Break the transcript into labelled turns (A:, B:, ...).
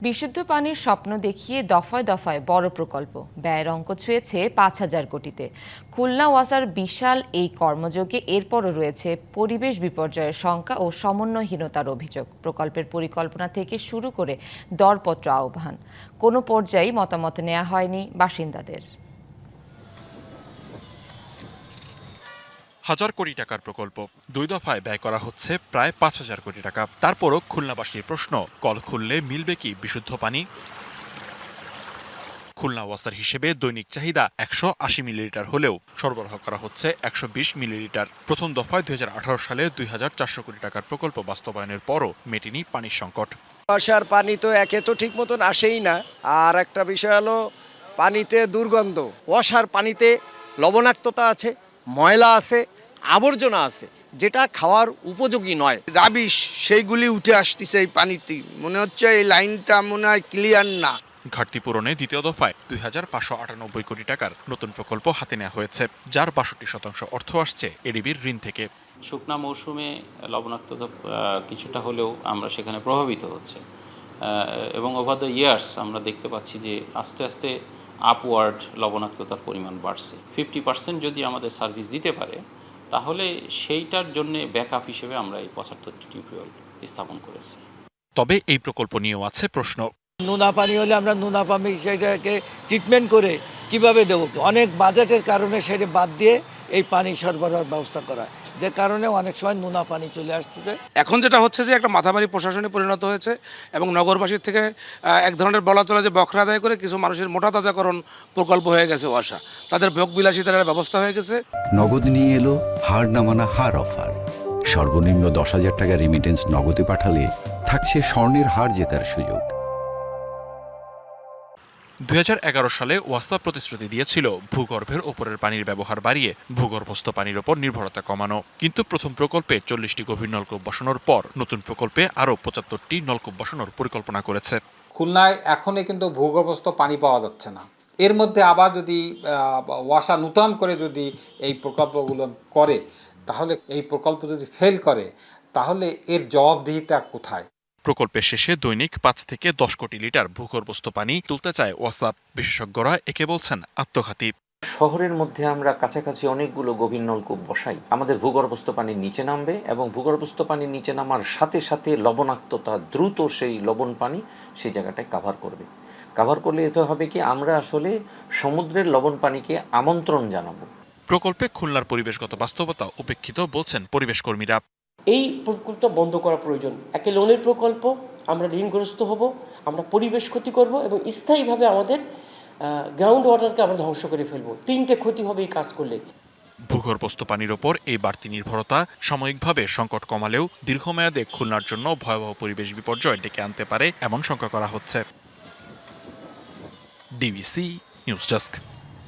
A: বিশুদ্ধ পানির স্বপ্ন দেখিয়ে দফায় দফায় বড় প্রকল্প, ব্যয়ের অঙ্ক ছুঁয়েছে ৫,০০০ কোটিতে। খুলনা ওয়াসার বিশাল এই কর্মযজ্ঞে এরপরও রয়েছে পরিবেশ বিপর্যয়ের শঙ্কা ও সমন্বয়হীনতার অভিযোগ। প্রকল্পের পরিকল্পনা থেকে শুরু করে দরপত্র আহ্বান, কোনো পর্যায়েই মতামত নেওয়া হয়নি বাসিন্দাদের।
B: হাজার কোটি টাকার প্রকল্প, ২ দফায় ব্যয় করা হচ্ছে প্রায় ৫,০০০ কোটি টাকা। তারপরও খুলনাবাসীর প্রশ্ন, কল খুললে মিলবে কি বিশুদ্ধ পানি? খুলনা ওয়াসার হিসেবে দৈনিক চাহিদা ১৮০ মিলিলিটার হলেও সরবরাহ করা হচ্ছে ১২০ মিলিলিটার। প্রথম দফায় ২০১৮ সালে ২,৪০০ কোটি টাকার প্রকল্প বাস্তবায়নের পরও মেটেনি পানির সংকট।
C: ওয়াসার পানি তো একে তো ঠিক মতন আসেই না, আর একটা বিষয় হলো পানিতে দুর্গন্ধ।
D: ওয়াসার পানিতে লবণাক্ততা আছে, ময়লা আছে, আবর্জনা আছে, যেটা খাওয়ার উপযোগী নয়।
E: রাবিশ সেইগুলি উঠে আসতেছে এই পানিতে, মনে হচ্ছে এই লাইনটা মনে হয় ক্লিয়ার না।
B: ঘাটতি পূরণে দ্বিতীয় দফায় ২,৫৯৮ কোটি টাকার নতুন প্রকল্প হাতে নেওয়া হয়েছে, যার ৬২% অর্থ আসছে এডিবির ঋণ থেকে।
F: শুকনা মৌসুমে লবণাক্ততা কিছুটা হলেও আমরা সেখানে প্রভাবিত হচ্ছে, এবং ওভার দ্য ইয়ার্স আমরা দেখতে পাচ্ছি যে আস্তে আস্তে আপওয়ার্ড লবণাক্ততার পরিমাণ বাড়ছে। 50% যদি আমাদের সার্ভিস দিতে পারে, তাহলে সেইটার জন্য ব্যাকআপ হিসেবে আমরা এই ৭৫টি টিউবওয়েল স্থাপন করেছি।
B: তবে এই প্রকল্প নিয়েও আছে প্রশ্ন।
G: নোনা পানি হলে আমরা নোনা পানি সেটাকে ট্রিটমেন্ট করে কিভাবে দেবো? অনেক বাজেটের কারণে সেটা বাদ দিয়ে এই পানি সরবরাহের ব্যবস্থা করা, যে কারণে অনেক সময় নোনা পানি চলে আসছে।
H: এখন যেটা হচ্ছে যে একটা মাথামারি প্রশাসনে পরিণত হয়েছে এবং নগরবাসীর থেকে এক ধরনের বলা চলে যে বখরা আদায় করে কিছু মানুষের মোটা তাজাকরণ প্রকল্প হয়ে গেছে ওয়াসা, তাদের ভোগ বিলাসিতার ব্যবস্থা হয়ে গেছে।
I: নগদ নিয়ে এলো হার না মানা হার অফার। সর্বনিম্ন ১০,০০০ টাকা রেমিটেন্স নগদে পাঠালে থাকছে স্বর্ণের হার জেতার সুযোগ।
B: ২০১১ সালে ওয়াসা প্রতিশ্রুতি দিয়েছিল ভূগর্ভের ওপরের পানির ব্যবহার বাড়িয়ে ভূগর্ভস্থ পানির ওপর নির্ভরতা কমানো। কিন্তু প্রথম প্রকল্পে ৪০টি গভীর নলকূপ বসানোর পর নতুন প্রকল্পে আরও ৭৫টি নলকূপ বসানোর পরিকল্পনা করেছে।
J: খুলনায় এখনই কিন্তু ভূগর্ভস্থ পানি পাওয়া যাচ্ছে না। এর মধ্যে আবার যদি ওয়াসা নূতন করে যদি এই প্রকল্পগুলো করে, তাহলে এই প্রকল্প যদি ফেল করে, তাহলে এর জবাবদিহিতা কোথায়?
B: প্রকল্পের শেষে দৈনিক ৫ থেকে ১০ কোটি লিটার ভূগর্ভস্থ পানি তুলতে চায় ওয়াসা। বিশেষজ্ঞরা একে বলছেন আত্মঘাতী।
K: শহরের মধ্যে আমরা কাছাকাছি অনেকগুলো গভীর নলকূপ বসাই, আমাদের ভূগর্ভস্থ পানি নিচে নামবে এবং ভূগর্ভস্থ পানি নিচে নামার সাথে সাথে লবণাক্ততা দ্রুত সেই লবণ পানি সেই জায়গাটায় কাভার করবে। কাভার করলে এতে হবে কি, আমরা আসলে সমুদ্রের লবণ পানিকে আমন্ত্রণ জানাবো।
B: প্রকল্পে খুলনার পরিবেশগত বাস্তবতা উপেক্ষিত বলছেন পরিবেশ কর্মীরা।
L: এই প্রকল্পটা বন্ধ করা প্রয়োজন। একে লোনের প্রকল্প, আমরা ঋণগ্রস্ত হব, আমরা পরিবেশ ক্ষতি করব এবং স্থায়ীভাবে আমাদের গ্রাউন্ড ওয়াটারকে আমরা ধ্বংস করে ফেলবো। ৩টে ক্ষতি হবে এই কাজ করলে।
B: ভূগর্ভস্থ পানির ওপর এই বাড়তি নির্ভরতা সাময়িকভাবে সংকট কমালেও দীর্ঘমেয়াদে খুলনার জন্য ভয়াবহ পরিবেশ বিপর্যয় ডেকে আনতে পারে এমন শঙ্কা করা হচ্ছে। DBC news desk.